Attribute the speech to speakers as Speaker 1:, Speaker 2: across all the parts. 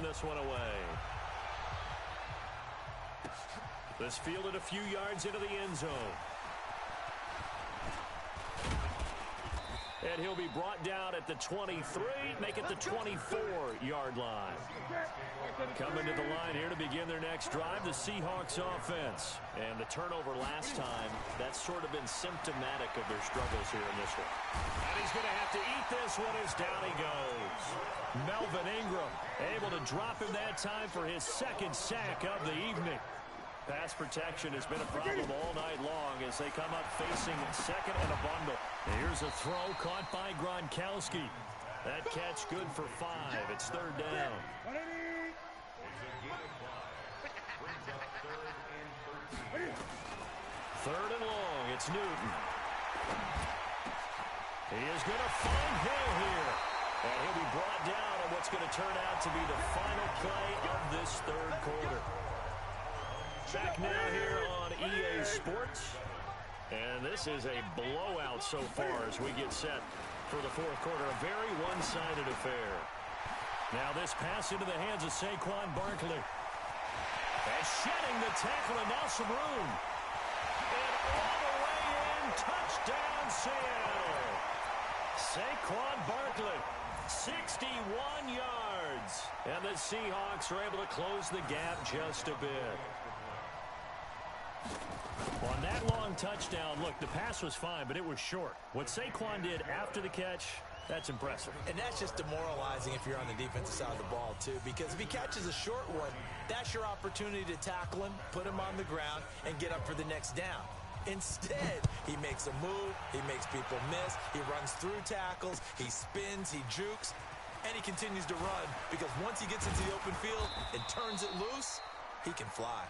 Speaker 1: this one away. This fielded a few yards into the end zone. And he'll be brought down at the 23, make it the 24-yard line. Coming to the line here to begin their next drive, the Seahawks offense. And the turnover last time, that's sort of been symptomatic of their struggles here in this one. And he's going to have to eat this one as down he goes. Melvin Ingram able to drop him that time for his second sack of the evening. Pass protection has been a problem all night long as they come up facing second and a bundle. Here's a throw caught by Gronkowski. That catch good for 5. It's third down. Third and long. It's Newton. He is going to find Hill here. And he'll be brought down on what's going to turn out to be the final play of this third quarter. Back now here on EA Sports. And this is a blowout so far as we get set for the fourth quarter. A very one-sided affair. Now this pass into the hands of Saquon Barkley. And shedding the tackle, and now some room. And all the way in, touchdown Seattle. Saquon Barkley, 61 yards. And the Seahawks are able to close the gap just a bit. On that long touchdown, look, the pass was fine, but it was short. What Saquon did after the catch, that's impressive.
Speaker 2: And that's just demoralizing if you're on the defensive side of the ball, too, because if he catches a short one, that's your opportunity to tackle him, put him on the ground, and get up for the next down. Instead, he makes a move, he makes people miss, he runs through tackles, he spins, he jukes, and he continues to run because once he gets into the open field and turns it loose, he can fly.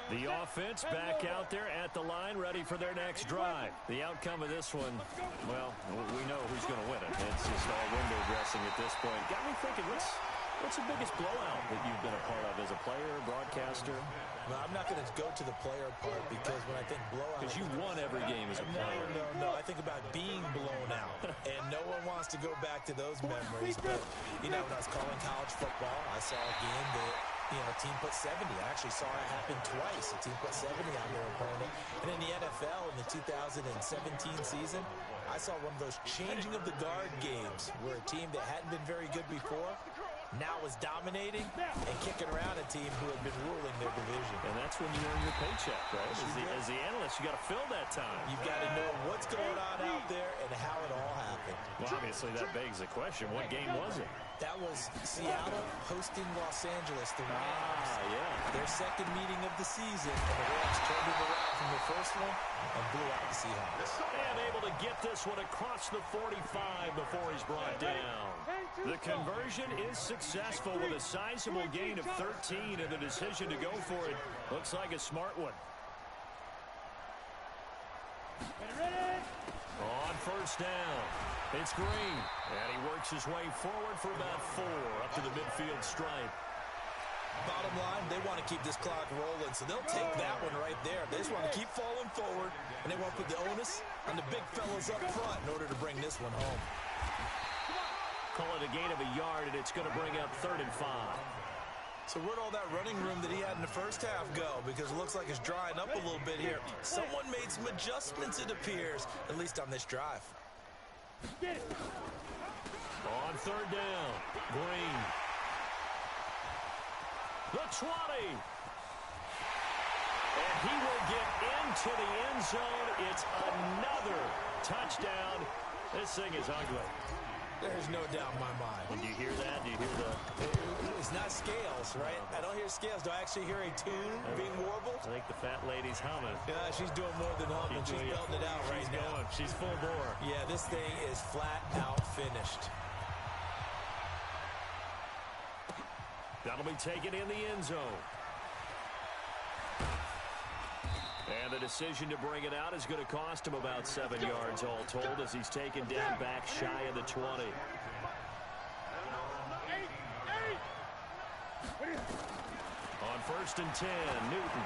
Speaker 1: The offense back out there at the line, ready for their next drive. The outcome of this one, well, we know who's going to win it. It's just all window dressing at this point. Got me thinking, what's the biggest blowout that you've been a part of as a player, broadcaster?
Speaker 2: Well, I'm not going to go to the player part because when I think blowout...
Speaker 1: Because you won every game as a player.
Speaker 2: No. I think about being blown out. And no one wants to go back to those memories. But, you know, when I was calling college football, I saw a game that... a team put 70. I actually saw it happen twice. A team put 70 on their opponent. And in the NFL, in the 2017 season, I saw one of those changing of the guard games where a team that hadn't been very good before now is dominating and kicking around a team who had been ruling their division.
Speaker 1: And that's when you earn your paycheck, right? As the analyst, you got to fill that time.
Speaker 2: You've got to know what's going on out there and how it all happened.
Speaker 1: Well, obviously, that begs the question, what game was it?
Speaker 2: That was Seattle hosting Los Angeles, the Rams.
Speaker 1: Yeah.
Speaker 2: Their second meeting of the season, and the Rams turned it around from the first one and blew out the Seahawks.
Speaker 1: And able to get this one across the 45 before he's brought down. The conversion is successful with a sizable gain of 13, and the decision to go for it looks like a smart one. On first down, it's Green, and he works his way forward for about 4 up to the midfield stripe.
Speaker 2: Bottom line, they want to keep this clock rolling, so they'll take that one right there. They just want to keep falling forward, and they want to put the onus on the big fellas up front in order to bring this one home.
Speaker 1: Call it a gain of a yard, and it's going to bring up 3rd and 5.
Speaker 2: So where'd all that running room that he had in the first half go? Because it looks like it's drying up a little bit here. Someone made some adjustments, it appears, at least on this drive.
Speaker 1: On 3rd down, Green. The 20. And he will get into the end zone. It's another touchdown. This thing is ugly.
Speaker 2: There's no doubt in my mind.
Speaker 1: When you hear that, do you hear the...
Speaker 2: It's not scales, right? I don't hear scales. Do I actually hear a tune being warbled?
Speaker 1: I think the fat lady's humming.
Speaker 2: Yeah, she's doing more than humming. She's belting it out right now.
Speaker 1: She's full bore.
Speaker 2: Yeah, this thing is flat out finished.
Speaker 1: That'll be taken in the end zone. And the decision to bring it out is going to cost him about 7 yards all told as he's taken down back shy of the 20. On 1st and 10, Newton.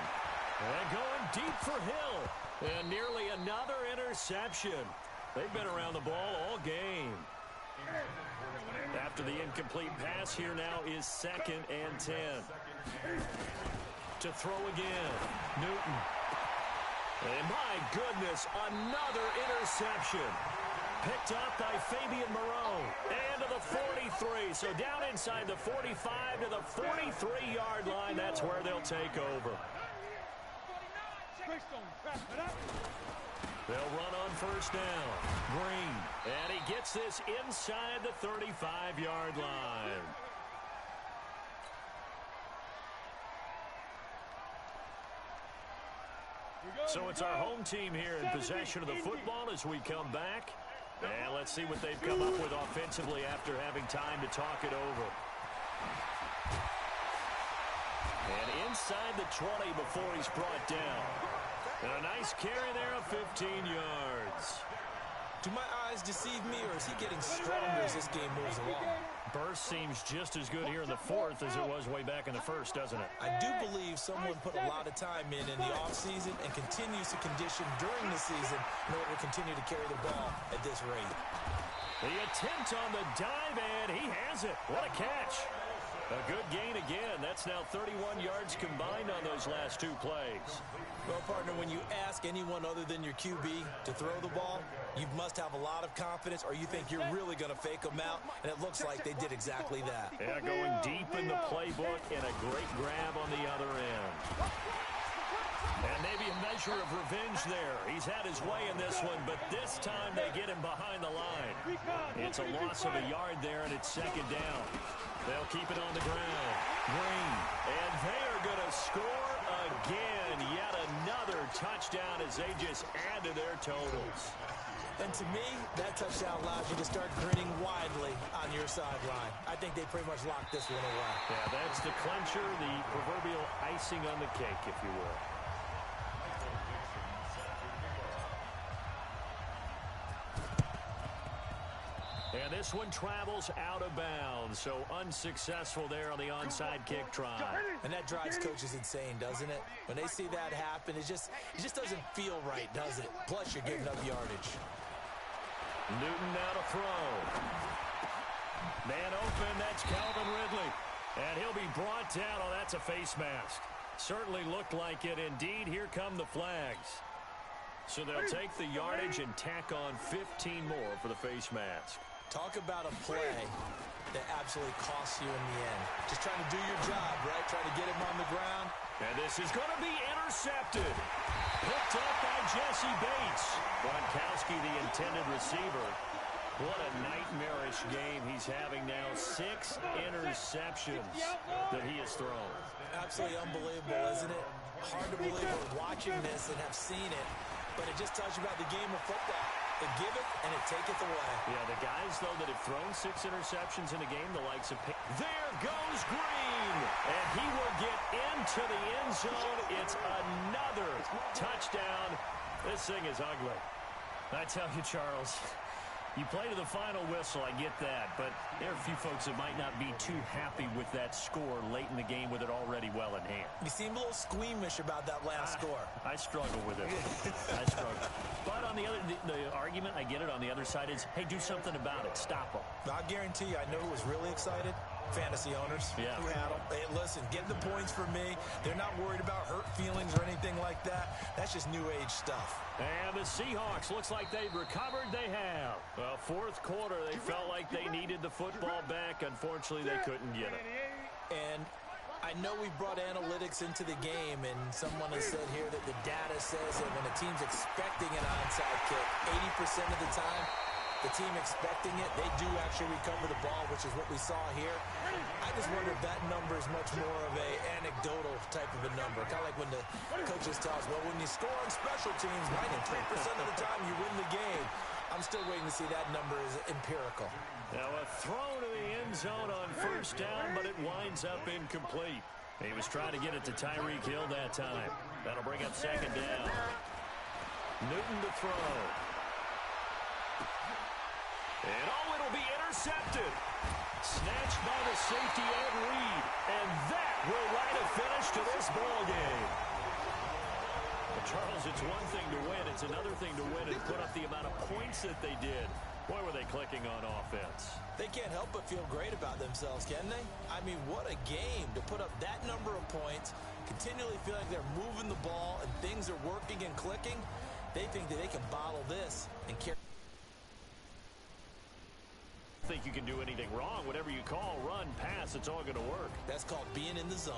Speaker 1: And going deep for Hill. And nearly another interception. They've been around the ball all game. After the incomplete pass, here now is 2nd and 10. To throw again, Newton. And my goodness, another interception. Picked up by Fabian Moreau. And to the 43. So down inside the 45 to the 43-yard line. That's where they'll take over. They'll run on first down. Green. And he gets this inside the 35-yard line. So it's our home team here in possession of the football as we come back. And let's see what they've come up with offensively after having time to talk it over. And inside the 20 before he's brought down. And a nice carry there of 15 yards.
Speaker 2: Do my eyes deceive me, or is he getting stronger as this game moves along?
Speaker 1: Burst seems just as good here in the 4th as it was way back in the 1st, doesn't it?
Speaker 2: I do believe someone put a lot of time in the offseason and continues to condition during the season in order to continue to carry the ball at this rate.
Speaker 1: The attempt on the dive, and he has it. What a catch. A good gain again. That's now 31 yards combined on those last 2 plays.
Speaker 2: Well, partner, when you ask anyone other than your QB to throw the ball, you must have a lot of confidence, or you think you're really going to fake them out, and it looks like they did exactly that.
Speaker 1: Yeah, going deep in the playbook and a great grab on the other end. And maybe a measure of revenge there. He's had his way in this one, but this time they get him behind the line. It's a loss of a yard there, and it's 2nd down. They'll keep it on the ground. Green. And they are going to score again. Yet another touchdown as they just add to their totals.
Speaker 2: And to me, that touchdown allows you to start grinning widely on your sideline. I think they pretty much locked this one away.
Speaker 1: Yeah, that's the clincher, the proverbial icing on the cake, if you will. And this one travels out of bounds, so unsuccessful there on the onside kick try.
Speaker 2: And that drives coaches insane, doesn't it? When they see that happen, it just doesn't feel right, does it? Plus, you're giving up yardage.
Speaker 1: Newton now to throw. Man open, that's Calvin Ridley. And he'll be brought down. Oh, that's a face mask. Certainly looked like it. Indeed, here come the flags. So they'll take the yardage and tack on 15 more for the face mask.
Speaker 2: Talk about a play that absolutely costs you in the end. Just trying to do your job, right? Trying to get him on the ground.
Speaker 1: And this is going to be intercepted. Picked up by Jesse Bates. Gronkowski, the intended receiver. What a nightmarish game he's having now. 6 interceptions that he has thrown.
Speaker 2: Absolutely unbelievable, isn't it? Hard to believe we're watching this and have seen it, but it just tells you about the game of football. It give it and it taketh away.
Speaker 1: Yeah, the guys, though, that have thrown 6 interceptions in a game, the likes of... There goes Green! And he will get into the end zone. It's another touchdown. This thing is ugly. I tell you, Charles, you play to the final whistle, I get that, but there are a few folks that might not be too happy with that score late in the game with it already well in hand.
Speaker 2: You seem a little squeamish about that last score.
Speaker 1: I struggle with it. I struggle. But on the other, the argument, I get it, on the other side is, hey, do something about it. Stop them.
Speaker 2: I guarantee you, I know who was really excited. Fantasy owners who had them. Hey, listen, get the points for me. They're not worried about hurt feelings or anything like that. That's just new age stuff.
Speaker 1: And the Seahawks, looks like they've recovered. They have. Well, 4th quarter, they felt like they needed the football back. Unfortunately, they couldn't get it.
Speaker 2: And I know we brought analytics into the game, and someone has said here that the data says that when a team's expecting an onside kick, 80% of the time, the team expecting it, they do actually recover the ball, which is what we saw here. I just wonder if that number is much more of a anecdotal type of a number. Kind of like when the coaches tell us, well, when you score on special teams, 93% of the time you win the game. I'm still waiting to see that number is empirical.
Speaker 1: Now a throw to the end zone on first down, but it winds up incomplete. He was trying to get it to Tyreek Hill that time. That'll bring up 2nd down. Newton to throw. And it'll be intercepted. Snatched by the safety Ed Reed. And that will write a finish to this ball game. Charles, it's one thing to win. It's another thing to win and put up the amount of points that they did. Boy, were they clicking on offense.
Speaker 2: They can't help but feel great about themselves, can they? I mean, what a game to put up that number of points, continually feel like they're moving the ball and things are working and clicking. They think that they can bottle this and carry.
Speaker 1: Think you can do anything wrong. Whatever you call, run, pass, it's all going to work.
Speaker 2: That's called being in the zone.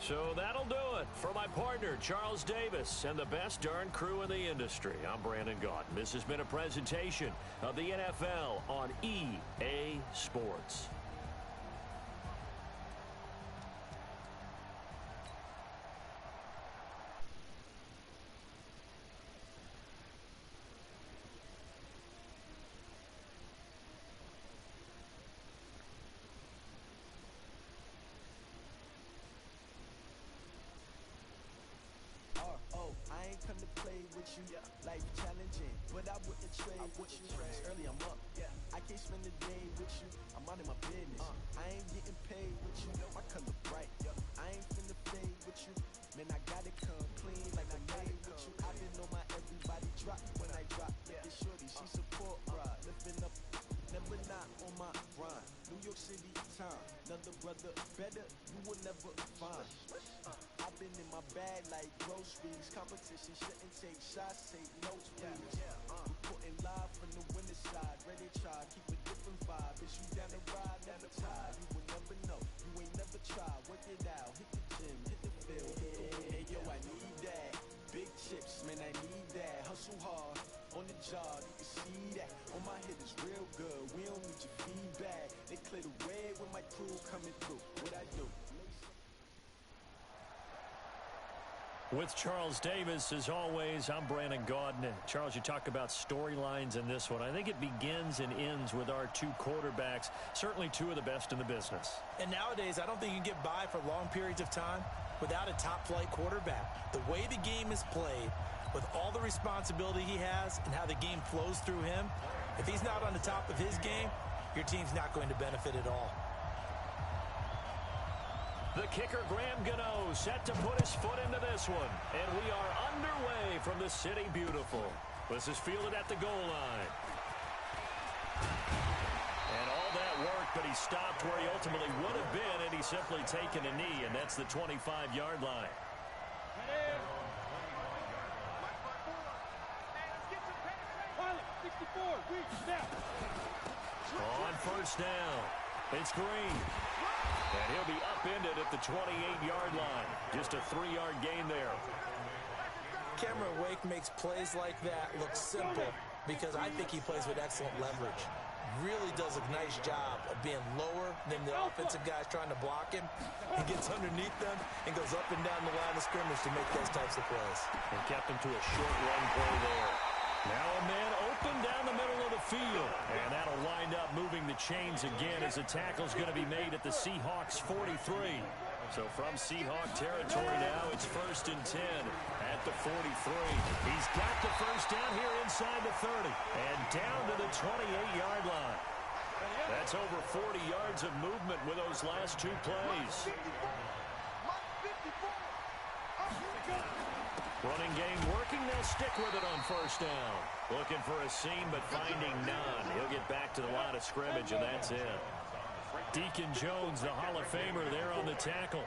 Speaker 1: So that'll do it for my partner, Charles Davis, and the best darn crew in the industry. I'm Brandon Gaudin. This has been a presentation of the NFL on EA Sports.
Speaker 3: Come to play with you, life challenging, but I wouldn't trade with you. Early I'm up, I can't spend the day with you. I'm out of my business. I ain't getting paid with you. My color bright. I ain't finna fade with you. Man, I gotta come clean like I made with you. I didn't know my everybody drop when I drop. It's shorty, she support ride, lifting up. Never not on my grind. New York City time. Another brother better, you will never find. I've been in my bag like groceries. Competition shouldn't take shots, take notes, please. Reporting live from the winner side. Ready to try, keep a different vibe. Is you down the ride, never tired. You will never know, you ain't never tried. Work it out, hit the gym, hit the field. Hey, yo, I need that. Big chips, man, I need that. Hustle hard, on the job, you can see that. On my hit is real good, we don't need your feedback. They clear the way when my crew coming through. What I do?
Speaker 1: With Charles Davis, as always, I'm Brandon Gaudin. And Charles, you talk about storylines in this one. I think it begins and ends with our two quarterbacks, certainly two of the best in the business.
Speaker 2: And nowadays, I don't think you can get by for long periods of time without a top-flight quarterback. The way the game is played, with all the responsibility he has and how the game flows through him, if he's not on the top of his game, your team's not going to benefit at all.
Speaker 1: The kicker, Graham Gano, set to put his foot into this one. And we are underway from the City Beautiful. This is fielded at the goal line. And all that work, but he stopped where he ultimately would have been, and he's simply taken a knee, and that's the 25-yard line. On first down, it's Green. And he'll be upended at the 28-yard line. Just a 3-yard gain there.
Speaker 2: Cameron Wake makes plays like that look simple because I think he plays with excellent leverage. Really does a nice job of being lower than the offensive guys trying to block him. He gets underneath them and goes up and down the line of scrimmage to make those types of plays.
Speaker 1: And kept him to a short run play there. Now a man open down the middle of the field. And that'll wind up moving the chains again as the tackle's going to be made at the Seahawks 43. So from Seahawk territory now, it's 1st and 10 at the 43. He's got the first down here inside the 30 and down to the 28-yard line. That's over 40 yards of movement with those last two plays. Running game working. They'll stick with it on first down. Looking for a seam, but finding none. He'll get back to the line of scrimmage, and that's it. Deacon Jones, the Hall of Famer, there on the tackle.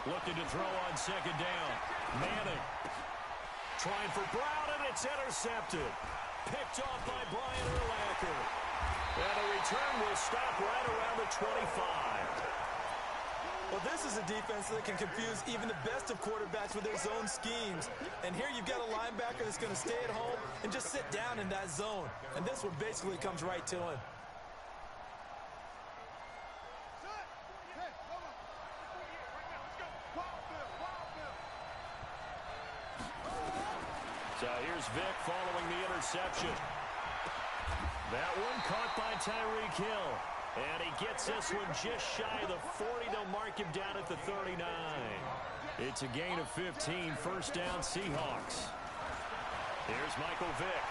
Speaker 1: Looking to throw on second down. Manning trying for Brown, and it's intercepted. Picked off by Brian Urlacher. And the return will stop right around the 25.
Speaker 2: Well, this is a defense that can confuse even the best of quarterbacks with their zone schemes. And here you've got a linebacker that's going to stay at home and just sit down in that zone. And this one basically comes right to him.
Speaker 1: So here's Vick following the interception. That one caught by Tyreek Hill. And he gets this one just shy of the 40. They'll mark him down at the 39. It's a gain of 15. First down, Seahawks. Here's Michael Vick.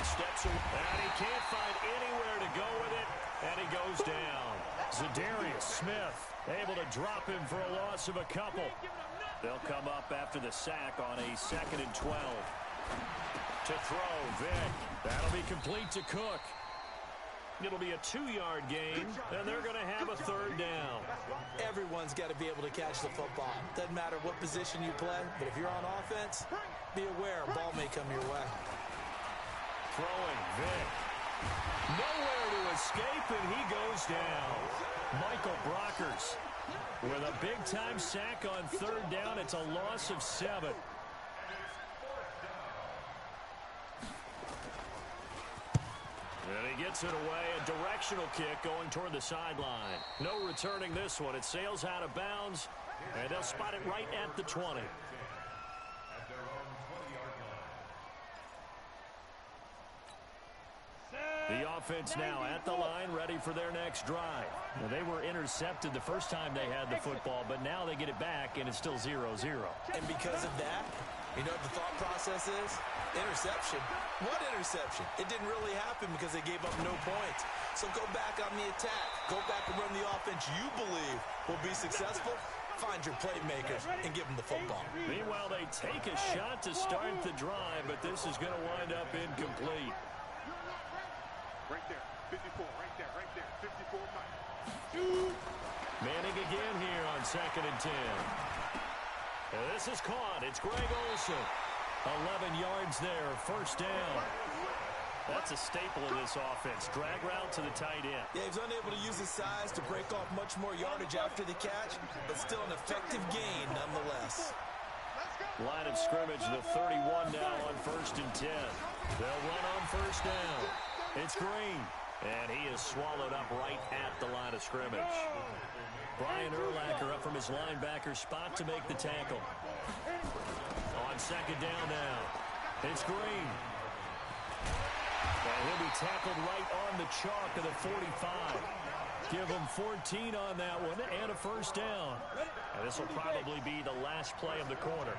Speaker 1: Steps away, and he can't find anywhere to go with it, and he goes down. Zadarius Smith able to drop him for a loss of a couple. They'll come up after the sack on a 2nd and 12. To throw, Vick. That'll be complete to Cook. It'll be a 2-yard gain, and they're going to have a 3rd down.
Speaker 2: Everyone's got to be able to catch the football. Doesn't matter what position you play, but if you're on offense, be aware a ball may come your way.
Speaker 1: Throwing, Vick. Nowhere to escape, and he goes down. Michael Brockers with a big-time sack on 3rd down. It's a loss of 7. And he gets it away. A directional kick going toward the sideline. No returning this one. It sails out of bounds, and they'll spot it right at the 20. The offense now at the line, ready for their next drive. Now, they were intercepted the first time they had the football, but now they get it back, and it's still 0-0.
Speaker 2: And because of that, you know what the thought process is? Interception. What interception? It didn't really happen because they gave up no points. So go back on the attack. Go back and run the offense you believe will be successful. Find your playmakers and give them the football.
Speaker 1: Meanwhile, they take a shot to start the drive, but this is going to wind up incomplete.
Speaker 4: Right there, 54, right there, 54
Speaker 1: Manning again here on 2nd and 10. This is caught. It's Greg Olsen. 11 yards there, first down. That's a staple of this offense. Drag route to the tight end.
Speaker 2: Yeah, he's unable to use his size to break off much more yardage after the catch, but still an effective gain nonetheless.
Speaker 1: Line of scrimmage, the 31 now on 1st and 10. They'll run on first down. It's Green, and he is swallowed up right at the line of scrimmage. Brian Urlacher up from his linebacker spot to make the tackle. On 2nd down now, it's Green. And he'll be tackled right on the chalk of the 45. Give him 14 on that one and a first down. And this will probably be the last play of the quarter.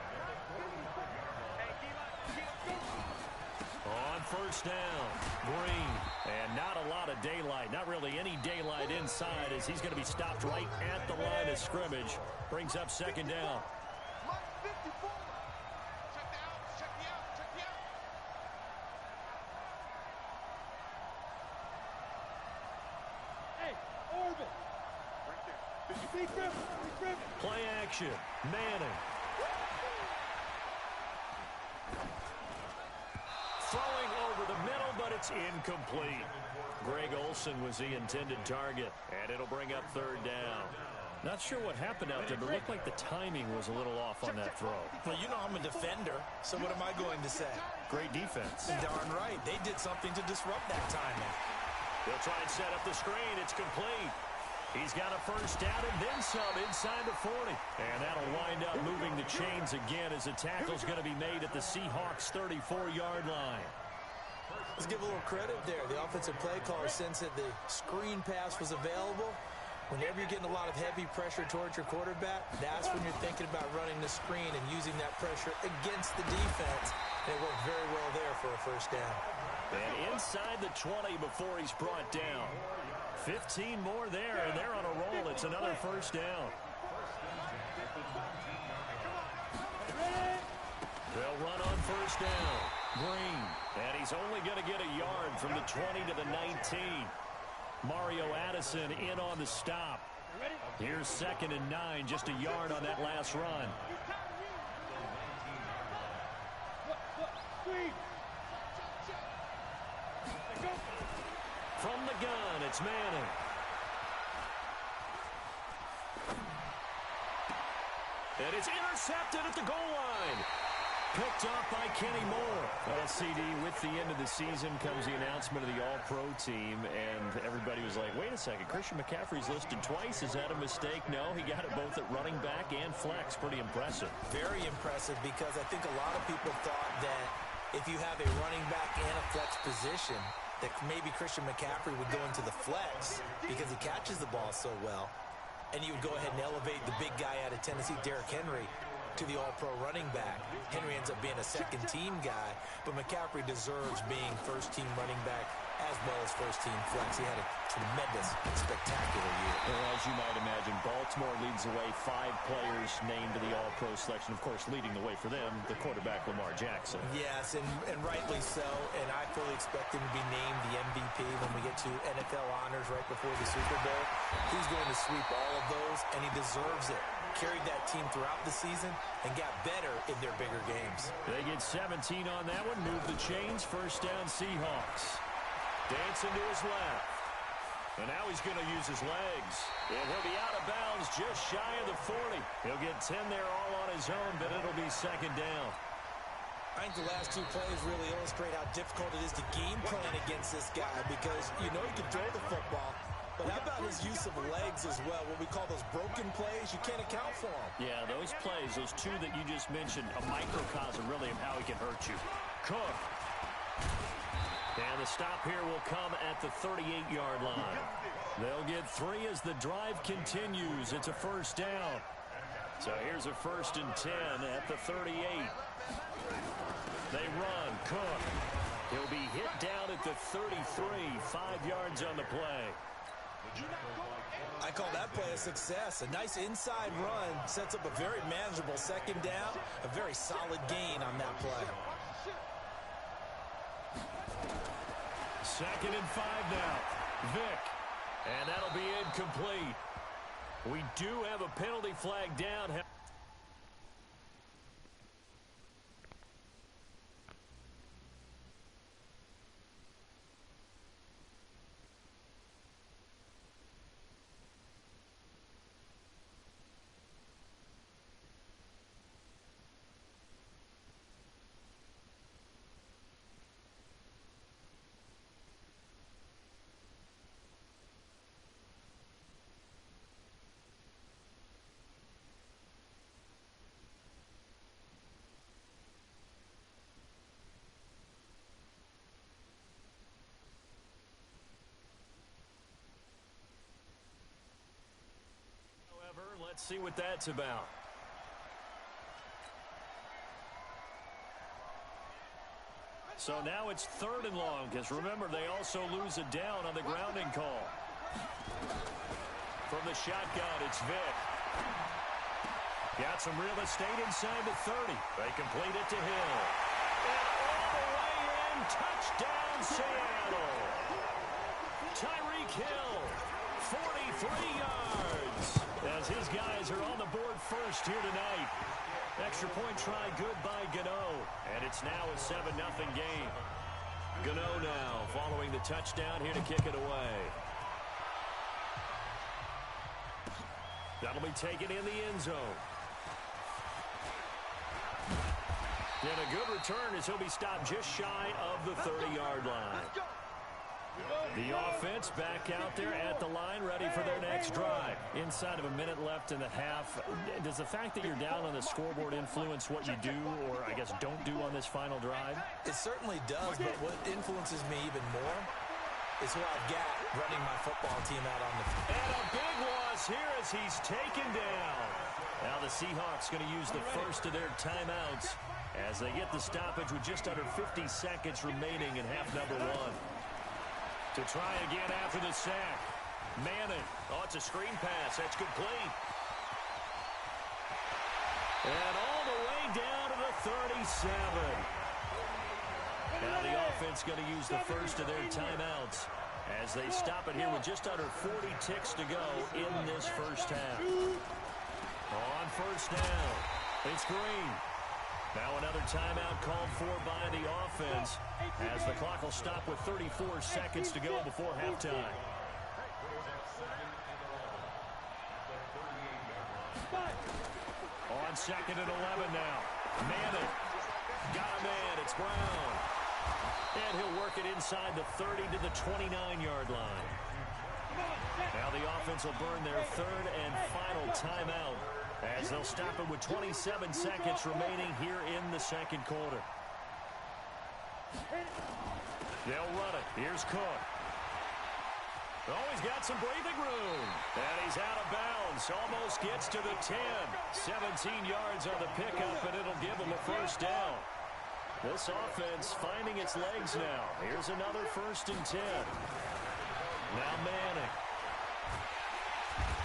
Speaker 1: On first down, Green, and not a lot of daylight, not really any daylight inside as he's going to be stopped right at the line of scrimmage. Brings up 2nd down. Play action, Manning. Throwing over the middle, but it's incomplete. Greg Olsen was the intended target, and it'll bring up 3rd down. Not sure what happened out there, but it looked like the timing was a little off on that throw.
Speaker 2: Well, you know I'm a defender, so what am I going to say?
Speaker 1: Great defense.
Speaker 2: Darn right. They did something to disrupt that timing.
Speaker 1: They'll try and set up the screen. It's complete. He's got a first down and then some inside the 40. And that'll wind up moving the chains again as the tackle's going to be made at the Seahawks' 34-yard line.
Speaker 2: Let's give a little credit there. The offensive play caller sensed that the screen pass was available. Whenever you're getting a lot of heavy pressure towards your quarterback, that's when you're thinking about running the screen and using that pressure against the defense. And it worked very well there for a first down.
Speaker 1: And inside the 20 before he's brought down. 15 more there, and they're on a roll. It's another first down. They'll run on first down. Green, and he's only going to get a yard from the 20 to the 19. Mario Addison in on the stop. Here's 2nd and 9, just a yard on that last run. From the gun, it's Manning. And it's intercepted at the goal line. Picked off by Kenny Moore. Well, CD, with the end of the season comes the announcement of the All-Pro team, and everybody was like, wait a second, Christian McCaffrey's listed twice. Is that a mistake? No, he got it both at running back and flex. Pretty impressive.
Speaker 2: Very impressive, because I think a lot of people thought that if you have a running back and a flex position, that maybe Christian McCaffrey would go into the flex because he catches the ball so well. And you would go ahead and elevate the big guy out of Tennessee, Derrick Henry, to the all-pro running back. Henry ends up being a second-team guy, but McCaffrey deserves being first-team running back as well as first-team flex. He had a tremendous, spectacular year.
Speaker 1: Well, as you might imagine, Baltimore leads the way. 5 players named to the all-pro selection. Of course, leading the way for them, the quarterback Lamar Jackson.
Speaker 2: Yes, and rightly so. And I fully expect him to be named the MVP when we get to NFL honors right before the Super Bowl. He's going to sweep all of those, and he deserves it. Carried that team throughout the season and got better in their bigger games.
Speaker 1: They get 17 on that one. Move the chains. First down, Seahawks. Dancing to his left. And now he's going to use his legs. And he'll be out of bounds just shy of the 40. He'll get 10 there all on his own, but it'll be second down.
Speaker 2: I think the last 2 plays really illustrate how difficult it is to game plan against this guy because you know he can throw the football, but how about his use of legs as well? What we call those broken plays, you can't account for them.
Speaker 1: Yeah, those plays, those 2 that you just mentioned, a microcosm really of how he can hurt you. Cook. And the stop here will come at the 38-yard line. They'll get 3 as the drive continues. It's a first down. So here's a 1st and 10 at the 38. They run. Cook. He'll be hit down at the 33. 5 yards on the play.
Speaker 2: I call that play a success. A nice inside run sets up a very manageable second down. A very solid gain on that play.
Speaker 1: 2nd and 5 now. Vick. And that'll be incomplete. We do have a penalty flag down. Let's see what that's about. So now it's 3rd and long, because remember, they also lose a down on the grounding call. From the shotgun, it's Vick. Got some real estate inside the 30. They complete it to Hill. And all the way in, touchdown Seattle. Tyreek Hill, 43 yards. As his guys are on the board first here tonight. Extra point try good by Gano. And it's now a 7-0 game. Gano now following the touchdown here to kick it away. That'll be taken in the end zone. And a good return as he'll be stopped just shy of the 30-yard line. The offense back out there at the line, ready for their next drive. Inside of a minute left in the half. Does the fact that you're down on the scoreboard influence what you do, or I guess don't do on this final drive?
Speaker 2: It certainly does, but what influences me even more is who I've got running my football team out on the field.
Speaker 1: And a big loss here as he's taken down. Now the Seahawks going to use the first of their timeouts as they get the stoppage with just under 50 seconds remaining in half number 1. To try again after the sack. Manning. Oh, it's a screen pass. That's complete. And all the way down to the 37. Now the offense going to use the first of their timeouts as they stop it here with just under 40 ticks to go in this first half. On first down, it's Green. Now another timeout called for by the offense as the clock will stop with 34 seconds to go before halftime. On 2nd and 11 now. Manning. Got a man. It's Brown. And he'll work it inside the 30 to the 29-yard line. Now the offense will burn their 3rd and final timeout as they'll stop it with 27 seconds remaining here in the second quarter. They'll run it. Here's Cook. Oh, he's got some breathing room. And he's out of bounds. Almost gets to the 10. 17 yards on the pickup, and it'll give him a first down. This offense finding its legs now. Here's another 1st and 10. Now Manning.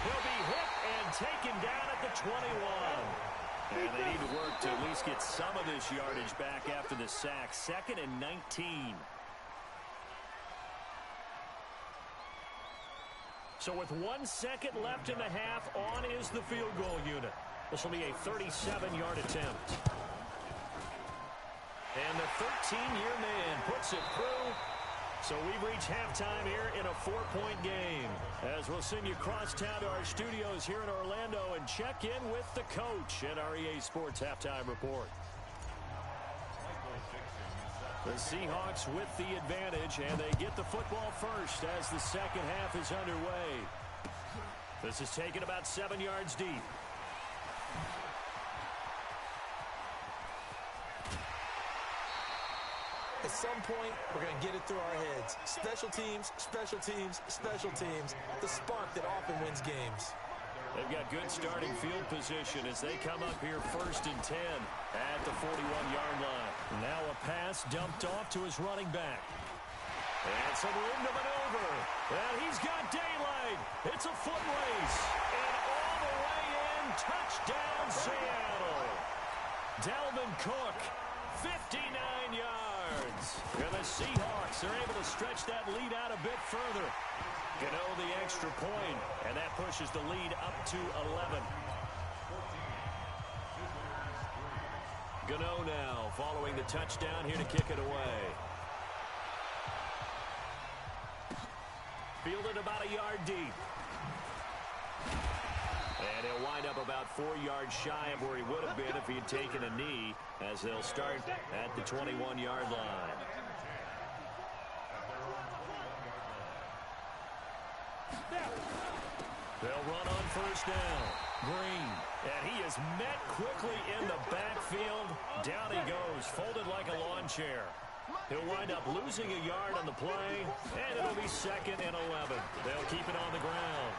Speaker 1: He'll be hit and taken down at the 21. And they need to work to at least get some of this yardage back after the sack. 2nd and 19. So with 1 second left in the half, on is the field goal unit. This will be a 37-yard attempt. And the 13-year man puts it through. So we've reached halftime here in a 4-point game. As we'll send you crosstown to our studios here in Orlando and check in with the coach at our EA Sports Halftime Report. The Seahawks with the advantage, and they get the football first as the second half is underway. This is taken about 7 yards deep.
Speaker 2: At some point, we're going to get it through our heads. Special teams, special teams, special teams. The spark that often wins games.
Speaker 1: They've got good starting field position as they come up here 1st and 10 at the 41-yard line. Now a pass dumped off to his running back. And some room to maneuver. And he's got daylight. It's a foot race. And all the way in, touchdown Seattle. Dalvin Cook, 59 yards. And the Seahawks are able to stretch that lead out a bit further. Gano the extra point, and that pushes the lead up to 11. Gano now following the touchdown here to kick it away. Fielded about a yard deep. And he'll wind up about 4 yards shy of where he would have been if he had taken a knee, as they'll start at the 21-yard line. They'll run on 1st down. Green. And he is met quickly in the backfield. Down he goes, folded like a lawn chair. He'll wind up losing a yard on the play, and it'll be 2nd and 11. They'll keep it on the ground.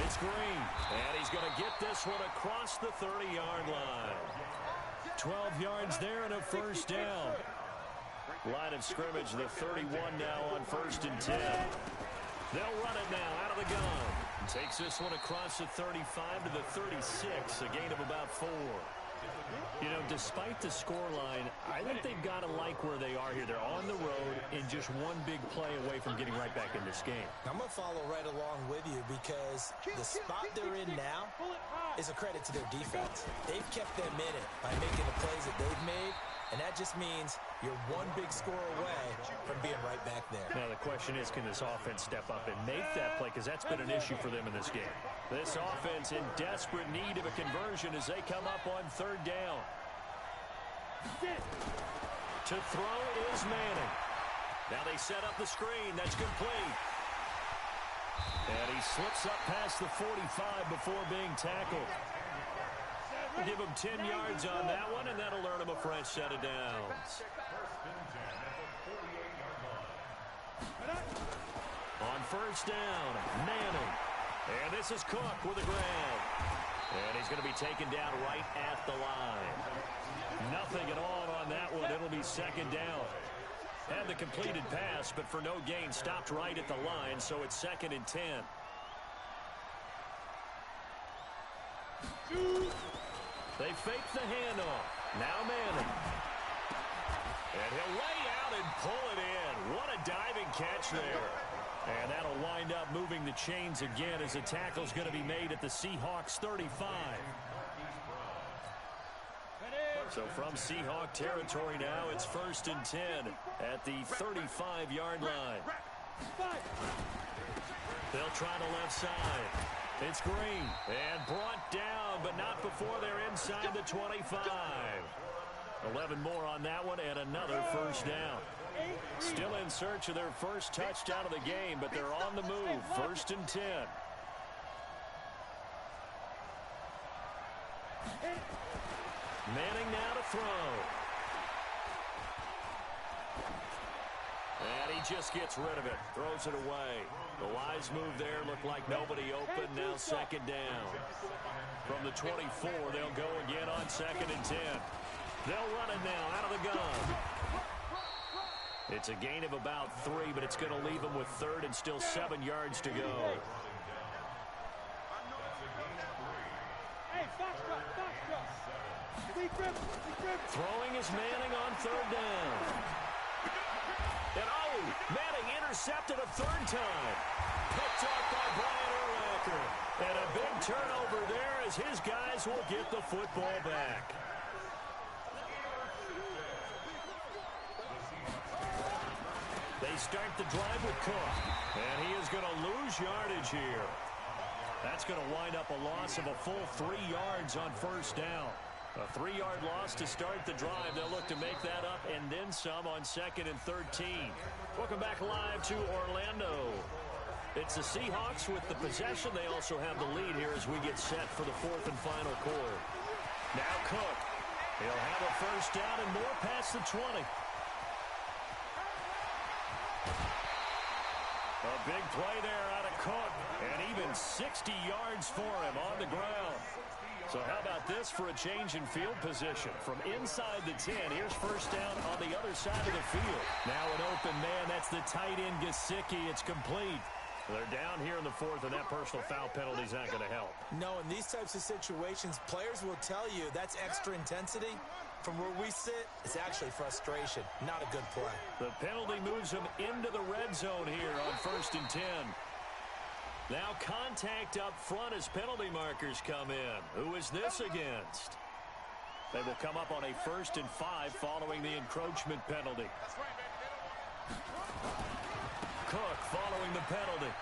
Speaker 1: It's Green, and he's going to get this one across the 30-yard line. 12 yards there and a 1st down. Line of scrimmage, the 31 now on 1st and 10. They'll run it now out of the gun. Takes this one across the 35 to the 36, a gain of about 4. You know, despite the scoreline, I think they've got to like where they are here. They're on the road in just one big play away from getting right back in this game.
Speaker 2: I'm going to follow right along with you because the spot they're in now is a credit to their defense. They've kept them in it by making the plays that they've made, and that just means you're one big score away from being right back there.
Speaker 1: Now the question is, can this offense step up and make that play? Because that's been an issue for them in this game. This offense in desperate need of a conversion as they come up on 3rd down. To throw is Manning. Now they set up the screen. That's complete. And he slips up past the 45 before being tackled. Give him 10 yards on that one, and that'll earn him a fresh set of downs. On 1st down, Manning. And this is Cook with a grab. And he's going to be taken down right at the line. Nothing at all on that one. It'll be 2nd down. Had the completed pass, but for no gain, stopped right at the line, so it's 2nd and 10. They fake the handoff. Now Manning. And he'll lay out and pull it in. What a diving catch there. And that'll wind up moving the chains again as the tackle's going to be made at the Seahawks 35. So from Seahawk territory now, it's 1st and 10 at the 35-yard line. They'll try the left side. It's Green, and brought down, but not before they're inside the 25. 11 more on that one, and another 1st down. Still in search of their first touchdown of the game, but they're on the move. 1st and 10. Manning now to throw. And he just gets rid of it. Throws it away. The wise move there. Looked like nobody open. Now second down. From the 24, they'll go again on 2nd and 10. They'll run it now out of the gun. It's a gain of about 3, but it's going to leave them with 3rd and still 7 yards to go. Throwing is Manning on 3rd down. And Manning intercepted a 3rd time. Picked up by Brian Urlacher. And a big turnover there as his guys will get the football back. They start the drive with Cook. And he is going to lose yardage here. That's going to wind up a loss of a full 3 yards on 1st down. A 3-yard loss to start the drive. They'll look to make that up and then some on 2nd and 13. Welcome back live to Orlando. It's the Seahawks with the possession. They also have the lead here as we get set for the 4th and final quarter. Now Cook. He'll have a 1st down and more past the 20. A big play there out of Cook. And even 60 yards for him on the ground. So how about this for a change in field position? From inside the 10, here's 1st down on the other side of the field. Now an open man, that's the tight end Gesicki. It's complete. They're down here in the 4th, and that personal foul penalty is not going to help.
Speaker 2: No, in these types of situations, players will tell you that's extra intensity. From where we sit, it's actually frustration, not a good play.
Speaker 1: The penalty moves them into the red zone here on 1st and 10. Now contact up front as penalty markers come in. Who is this against? They will come up on a 1st and 5 following the encroachment penalty. Cook following the penalty.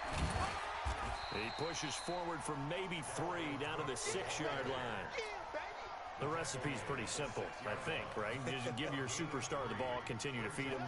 Speaker 1: He pushes forward for maybe 3 down to the 6-yard line. The recipe's pretty simple, I think, right? Just give your superstar the ball, continue to feed him.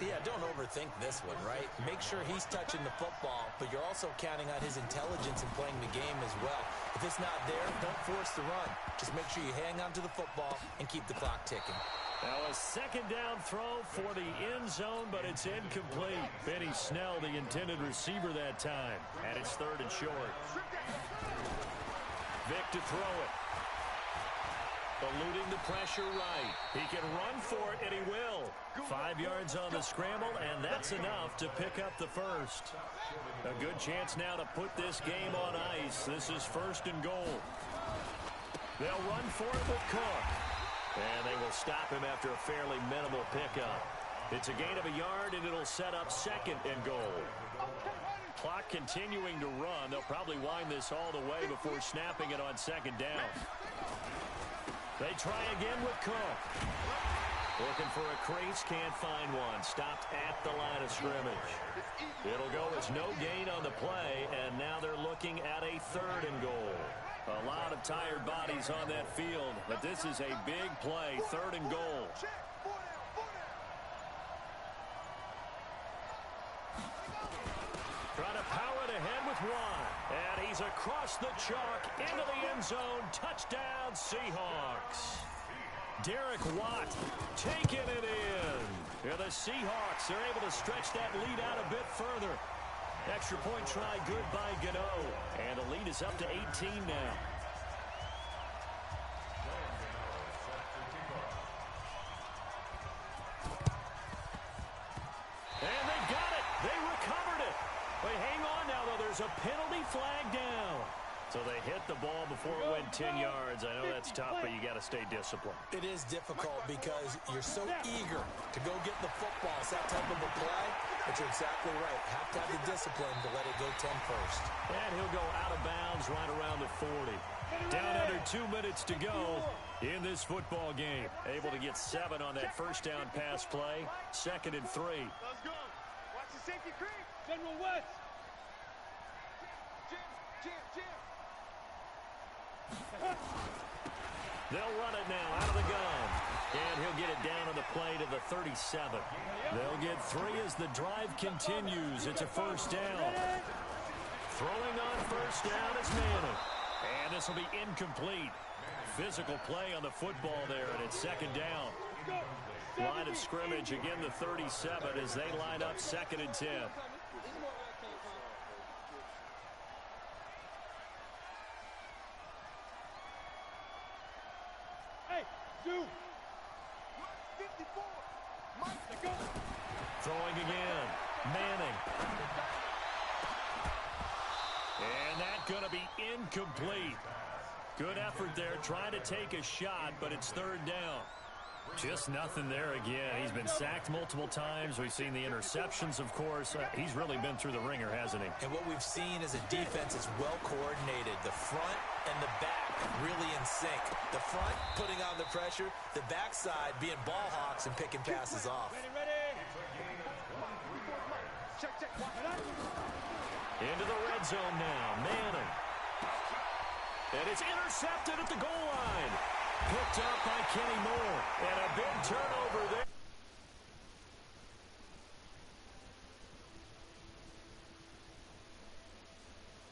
Speaker 2: Yeah, don't overthink this one, right? Make sure he's touching the football, but you're also counting on his intelligence in playing the game as well. If it's not there, don't force the run. Just make sure you hang on to the football and keep the clock ticking.
Speaker 1: Now a 2nd down throw for the end zone, but it's incomplete. Benny Snell, the intended receiver that time. And it's 3rd and short. Vick to throw it. Eluding the pressure right. He can run for it, and he will. 5 yards on the scramble, and that's enough to pick up the 1st. A good chance now to put this game on ice. This is 1st and goal. They'll run for it with Cook. And they will stop him after a fairly minimal pickup. It's a gain of a yard, and it'll set up 2nd and goal. Clock continuing to run. They'll probably wind this all the way before snapping it on 2nd down. They try again with Cook. Looking for a crease, can't find one. Stopped at the line of scrimmage. It'll go as no gain on the play, and now they're looking at a 3rd and goal. A lot of tired bodies on that field, but this is a big play, 3rd and goal. Trying to power it ahead with Watt. And he's across the chalk into the end zone. Touchdown, Seahawks. Derek Watt taking it in. Here the Seahawks are able to stretch that lead out a bit further. Extra point try good by Gano. And the lead is up to 18 now. And they got it. They recovered it. Wait, hang on now, though. There's a penalty flag down. So they hit the ball before it went 10 yards. I know that's tough, but you got to stay disciplined.
Speaker 2: It is difficult because you're so eager to go get the football. It's that type of a play, but you're exactly right. Have to have the discipline to let it go 10 first.
Speaker 1: And he'll go out of bounds right around the 40. Down under 2 minutes to go in this football game. Able to get 7 on that 1st down pass play. 2nd and 3.
Speaker 4: Let's go. Watch the safety creep.
Speaker 3: General West.
Speaker 4: Jim.
Speaker 1: They'll run it now out of the gun. And he'll get it down on the play to the 37. They'll get 3 as the drive continues. It's a 1st down. Throwing on 1st down is Manning. And this will be incomplete. Physical play on the football there, and it's 2nd down. Line of scrimmage, again the 37 as they line up 2nd and 10.
Speaker 4: Hey, Sue. 54. Mike, go.
Speaker 1: Throwing again. Manning. And that's going to be incomplete. Good effort there, trying to take a shot, but it's 3rd down. Just nothing there again. He's been sacked multiple times. We've seen the interceptions, of course. He's really been through the ringer, hasn't he?
Speaker 2: And what we've seen is a defense that's well coordinated. The front and the back really in sync. The front putting on the pressure, the backside being ball hawks and picking passes off.
Speaker 4: Ready. Check.
Speaker 1: Into the red zone now. Manning. And it's intercepted at the goal line. Picked up by Kenny Moore. And a big turnover there.